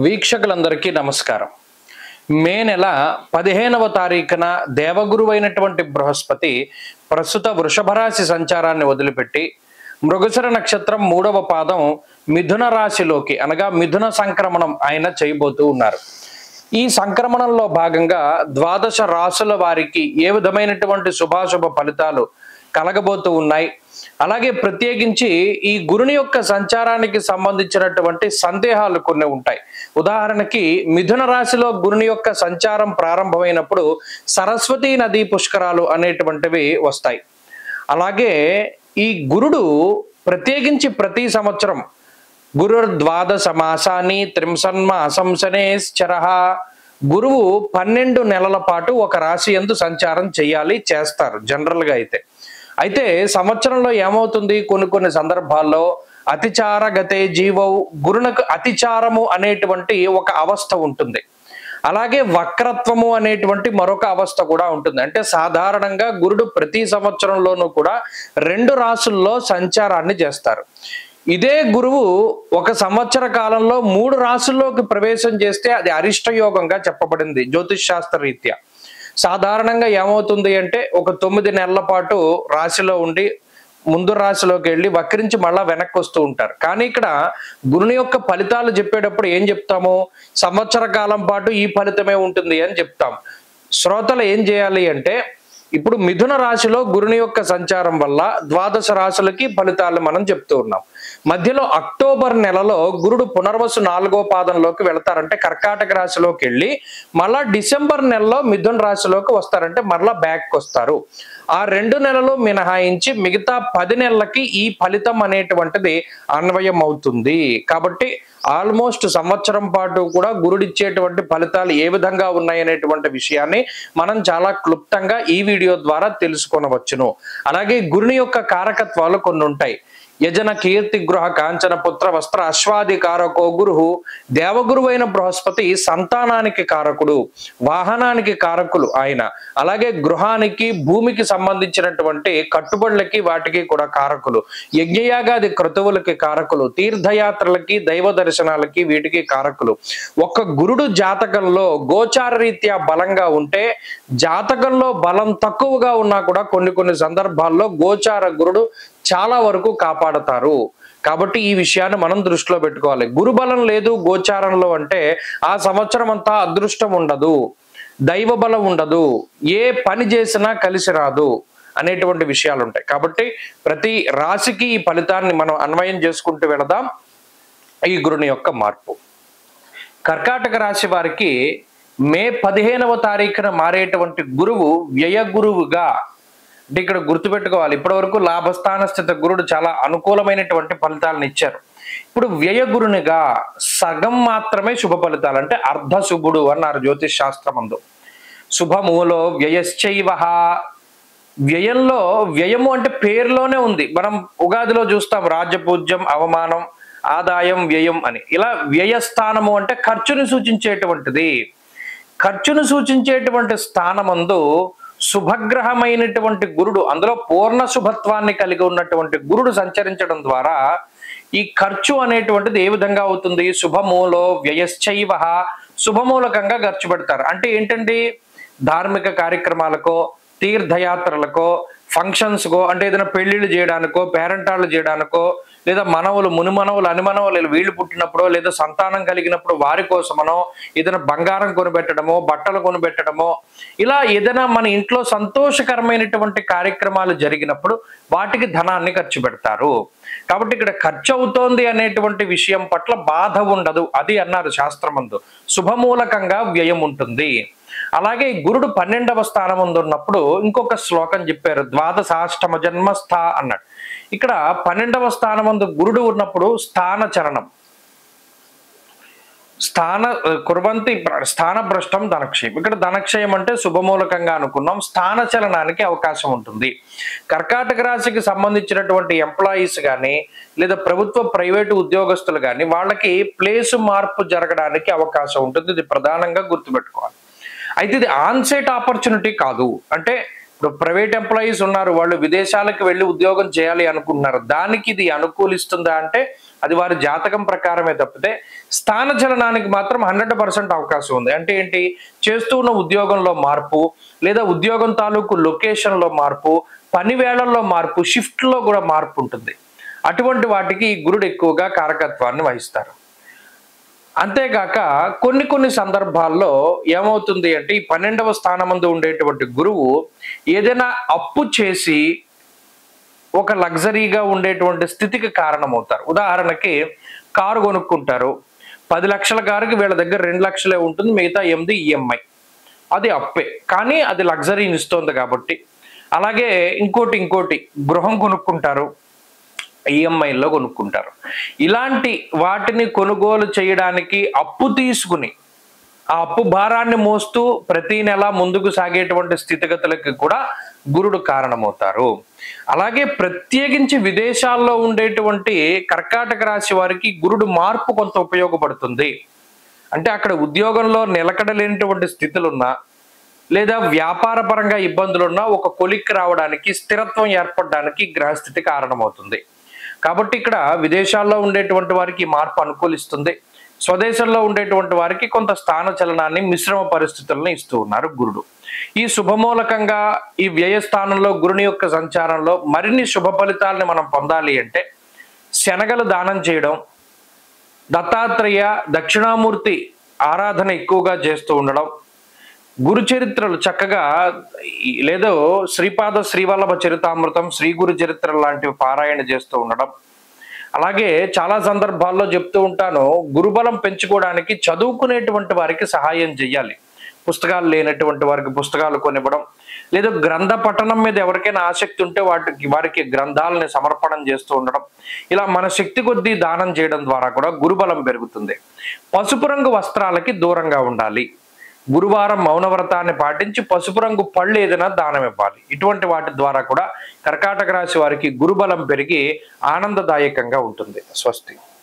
వీక్షకులందరికీ నమస్కారం. మే నెల 15వ తారీఖున దేవగురువైనటువంటి బృహస్పతి ప్రస్తుత వృషభ రాశి సంచారాన్ని వదిలిపెట్టి మృగశిర నక్షత్రం 3వ పాదం మిథున రాశిలోకి అనగా మిథున సంక్రమణం ఆయన చేయబోతూ ఉన్నారు. ఈ సంక్రమణంలో భాగంగా ద్వాదశ రాశుల వారికి ఏ విధమైనటువంటి శుభాశుభ ఫలితాలు కలగబోతూ ఉన్నాయి, అలాగే ప్రత్యేకించి ఈ గురుని యొక్క సంచారానికి సంబంధించినటువంటి సందేహాలు కొన్ని ఉంటాయి. ఉదాహరణకి మిథున రాశిలో గురుని యొక్క సంచారం ప్రారంభమైనప్పుడు సరస్వతీ నదీ పుష్కరాలు అనేటువంటివి వస్తాయి. అలాగే ఈ గురుడు ప్రత్యేకించి ప్రతి సంవత్సరం గురుర్ ద్వాదశ మాసాన్ని త్రింసన్మాసంశనేశ్చరః, గురువు 12 నెలల పాటు ఒక రాశి యందు సంచారం చేస్తారు జనరల్గా. అయితే సంవత్సరంలో ఏమవుతుంది, కొన్ని సందర్భాల్లో అతిచార గతే జీవౌ, గురునకు అతిచారము అనేటువంటి ఒక అవస్థ ఉంటుంది. అలాగే వక్రత్వము అనేటువంటి మరొక అవస్థ కూడా ఉంటుంది. అంటే సాధారణంగా గురుడు ప్రతి సంవత్సరంలోనూ కూడా 2 రాశుల్లో సంచారాన్ని చేస్తారు. ఇదే గురువు ఒక సంవత్సర కాలంలో 3 రాశుల్లోకి ప్రవేశం చేస్తే అది అరిష్ట యోగంగా చెప్పబడింది జ్యోతిష్ శాస్త్ర రీత్యా. సాధారణంగా ఏమవుతుంది అంటే ఒక 9 నెలల పాటు రాశిలో ఉండి ముందు రాశిలోకి వెళ్ళి వక్రించి మళ్ళా వెనక్కి వస్తూ ఉంటారు. కానీ ఇక్కడ గురుని యొక్క ఫలితాలు చెప్పేటప్పుడు ఏం చెప్తాము, సంవత్సర కాలం పాటు ఈ ఫలితమే ఉంటుంది అని చెప్తాం. శ్రోతలు ఏం చేయాలి అంటే ఇప్పుడు మిథున రాశిలో గురుని యొక్క సంచారం వల్ల ద్వాదశ రాశులకి ఫలితాలు మనం చెప్తూ ఉన్నాం. మధ్యలో అక్టోబర్ నెలలో గురుడు పునర్వసు 4వ పాదంలోకి వెళతారంటే కర్కాటక రాశిలోకి వెళ్ళి మళ్ళా డిసెంబర్ నెలలో మిథున రాశిలోకి వస్తారంటే మరలా బ్యాక్ వస్తారు. ఆ 2 నెలలు మినహాయించి మిగతా 10 నెలలకి ఈ ఫలితం అనేటువంటిది అన్వయం అవుతుంది. కాబట్టి ఆల్మోస్ట్ సంవత్సరం పాటు కూడా గురుడిచ్చేటువంటి ఫలితాలు ఏ విధంగా ఉన్నాయనేటువంటి విషయాన్ని మనం చాలా క్లుప్తంగా ఈ వీడియో ద్వారా తెలుసుకొనవచ్చును. అలాగే గురుని యొక్క కారకత్వాలు కొన్ని ఉంటాయి. యజన కీర్తి గృహ కాంచన పుత్ర వస్త్ర అశ్వాది కారకో గురు, దేవగురువైన బృహస్పతి సంతానానికి కారకుడు, వాహనానికి కారకులు ఆయన. అలాగే గృహానికి భూమికి సంబంధించినటువంటి కట్టుబడులకి వాటికి కూడా కారకులు, యజ్ఞయాగాది క్రతువులకి కారకులు, తీర్థయాత్రలకి దైవ దర్శనాలకి వీటికి కారకులు. ఒక్క గురుడు జాతకంలో గోచార రీత్యా బలంగా ఉంటే, జాతకంలో బలం తక్కువగా ఉన్నా కూడా కొన్ని సందర్భాల్లో గోచార గురుడు చాలా వరకు కాపాడతారు. కాబట్టి ఈ విషయాన్ని మనం దృష్టిలో పెట్టుకోవాలి. గురుబలం లేదు గోచారంలో అంటే ఆ సంవత్సరం అంతా అదృష్టం ఉండదు, దైవ బలం ఉండదు, ఏ పని చేసినా కలిసి రాదు అనేటువంటి విషయాలు ఉంటాయి. కాబట్టి ప్రతి రాశికి ఈ ఫలితాన్ని మనం అన్వయం చేసుకుంటూ వెళదాం. ఈ గురుని యొక్క మార్పు కర్కాటక రాశి వారికి మే 15వ తారీఖున మారేటువంటి గురువు వ్యయ గురువుగా, అంటే ఇక్కడ గుర్తుపెట్టుకోవాలి, ఇప్పటి వరకు లాభస్థాన స్థిత గురుడు చాలా అనుకూలమైనటువంటి ఫలితాలను ఇచ్చారు. ఇప్పుడు వ్యయ గురునిగా సగం మాత్రమే శుభ ఫలితాలు, అంటే అర్ధ శుభుడు అన్నారు జ్యోతిష్ శాస్త్రమందు. శుభములో వ్యయశ్చైవ, వ్యయంలో వ్యయము అంటే పేరులోనే ఉంది. మనం ఉగాదిలో చూస్తాం రాజ్యపూజ్యం, అవమానం, ఆదాయం, వ్యయం అని. ఇలా వ్యయస్థానము అంటే ఖర్చుని సూచించేటువంటిది. ఖర్చును సూచించేటువంటి స్థానమందు శుభగ్రహమైనటువంటి గురుడు, అందులో పూర్ణ శుభత్వాన్ని కలిగి ఉన్నటువంటి గురుడు సంచరించడం ద్వారా ఈ ఖర్చు అనేటువంటిది ఏ విధంగా అవుతుంది, శుభమూలో వ్యయశ్చైవ, శుభమూలకంగా ఖర్చు పెడతారు. అంటే ఏంటండి, ధార్మిక కార్యక్రమాలకో, తీర్థయాత్రలకో, ఫంక్షన్స్కో, అంటే ఏదైనా పెళ్లిళ్ళు చేయడానికో, పేరెంటాళ్ళు చేయడానికో, లేదా మనవులు, మునిమనవులు, అనిమనవులు వీళ్ళు పుట్టినప్పుడో, లేదా సంతానం కలిగినప్పుడు వారి కోసమనో, ఏదైనా బంగారం కొనిపెట్టడమో, బట్టలు కొనిపెట్టడమో, ఇలా ఏదైనా మన ఇంట్లో సంతోషకరమైనటువంటి కార్యక్రమాలు జరిగినప్పుడు వాటికి ధనాన్ని ఖర్చు పెడతారు. కాబట్టి ఇక్కడ ఖర్చు అవుతోంది అనేటువంటి విషయం పట్ల బాధ ఉండదు, అది అన్నారు శాస్త్రమందు. శుభమూలకంగా వ్యయం ఉంటుంది. అలాగే గురుడు 12వ స్థానం ఉన్నప్పుడు ఇంకొక శ్లోకం చెప్పారు, ద్వాదశాష్టమ జన్మస్థ అన్నాడు. ఇక్కడ 12వ స్థానమందు గురుడు ఉన్నప్పుడు స్థాన చరణం, స్థాన భ్రష్టం ధనక్షయం. ఇక్కడ ధనక్షయం అంటే శుభమూలకంగా అనుకున్నాం, స్థాన చలనానికి అవకాశం ఉంటుంది. కర్కాటక రాశికి సంబంధించినటువంటి ఎంప్లాయీస్ కానీ, లేదా ప్రభుత్వ ప్రైవేటు ఉద్యోగస్తులు కానీ, వాళ్ళకి ప్లేసు మార్పు జరగడానికి అవకాశం ఉంటుంది. ఇది ప్రధానంగా గుర్తుపెట్టుకోవాలి. అయితే ఇది ఆన్సైట్ ఆపర్చునిటీ కాదు, అంటే ఇప్పుడు ప్రైవేట్ ఎంప్లాయీస్ ఉన్నారు, వాళ్ళు విదేశాలకు వెళ్ళి ఉద్యోగం చేయాలి అనుకుంటున్నారు. దానికి ఇది అనుకూలిస్తుందా అంటే అది వారి జాతకం ప్రకారమే తప్పితే స్థాన చలనానికి మాత్రం 100% అవకాశం ఉంది. అంటే ఏంటి, చేస్తూ ఉన్న ఉద్యోగంలో మార్పు, లేదా ఉద్యోగం తాలూకు లొకేషన్ లో మార్పు, పని వేళల్లో మార్పు, షిఫ్ట్ లో కూడా మార్పు ఉంటుంది. అటువంటి వాటికి గురుడు ఎక్కువగా కారకత్వాన్ని వహిస్తారు. అంతేగాక కొన్ని సందర్భాల్లో ఏమవుతుంది అంటే ఈ 12వ స్థానమందు ఉండేటువంటి గురువు ఏదైనా అప్పు చేసి ఒక లగ్జరీగా ఉండేటువంటి స్థితికి కారణమవుతారు. ఉదాహరణకి కారు కొనుక్కుంటారు, 10 లక్షల కారుకి వీళ్ళ దగ్గర 2 లక్షలే ఉంటుంది, మిగతా 8 ఈఎంఐ. అది అప్పే, కానీ అది లగ్జరీని ఇస్తుంది కాబట్టి. అలాగే ఇంకోటి గృహం కొనుక్కుంటారు, ఈఎంఐల్లో కొనుక్కుంటారు. ఇలాంటి వాటిని కొనుగోలు చేయడానికి అప్పు తీసుకుని ఆ అప్పు భారాన్ని మోస్తూ ప్రతి నెల ముందుకు సాగేటువంటి స్థితిగతులకి కూడా గురుడు కారణమవుతారు. అలాగే ప్రత్యేకించి విదేశాల్లో ఉండేటువంటి కర్కాటక రాశి వారికి గురుడు మార్పు కొంత ఉపయోగపడుతుంది. అంటే అక్కడ ఉద్యోగంలో నిలకడలేనటువంటి స్థితులున్నా, లేదా వ్యాపార పరంగా ఇబ్బందులున్నా ఒక కొలిక్కి రావడానికి, స్థిరత్వం ఏర్పడడానికి గ్రహస్థితి కారణమవుతుంది. కాబట్టి ఇక్కడ విదేశాల్లో ఉండేటువంటి వారికి మార్పు అనుకూలిస్తుంది. స్వదేశంలో ఉండేటువంటి వారికి కొంత స్థాన చలనాన్ని, మిశ్రమ పరిస్థితులను ఇస్తూ ఉన్నారు గురుడు. ఈ శుభమూలకంగా ఈ వ్యయస్థానంలో గురుని యొక్క సంచారంలో మరిన్ని శుభ ఫలితాలని మనం పొందాలి అంటే శనగలు దానం చేయడం, దత్తాత్రేయ దక్షిణామూర్తి ఆరాధన ఎక్కువగా చేస్తూ ఉండడం, గురు చరిత్రలు చక్కగా లేదో శ్రీపాద శ్రీవల్లభ చరితామృతం, శ్రీ గురు చరిత్ర లాంటివి పారాయణ చేస్తూ ఉండడం. అలాగే చాలా సందర్భాల్లో చెప్తూ ఉంటాను, గురుబలం పెంచుకోవడానికి చదువుకునేటువంటి వారికి సహాయం చేయాలి. పుస్తకాలు లేనటువంటి వారికి పుస్తకాలు కొనివ్వడం, లేదా గ్రంథ పఠనం మీద ఎవరికైనా ఆసక్తి ఉంటే వారికి గ్రంథాలని సమర్పణం చేస్తూ ఉండడం. ఇలా మన శక్తి కొద్దీ దానం చేయడం ద్వారా కూడా గురుబలం పెరుగుతుంది. పసుపు రంగు వస్త్రాలకి దూరంగా ఉండాలి. గురువారం మౌనవ్రతాన్ని పాటించి పసుపు రంగు పళ్ళు ఏదైనా దానం ఇవ్వాలి. ఇటువంటి వాటి ద్వారా కూడా కర్కాటక రాశి వారికి గురుబలం పెరిగి ఆనందదాయకంగా ఉంటుంది. స్వస్తి.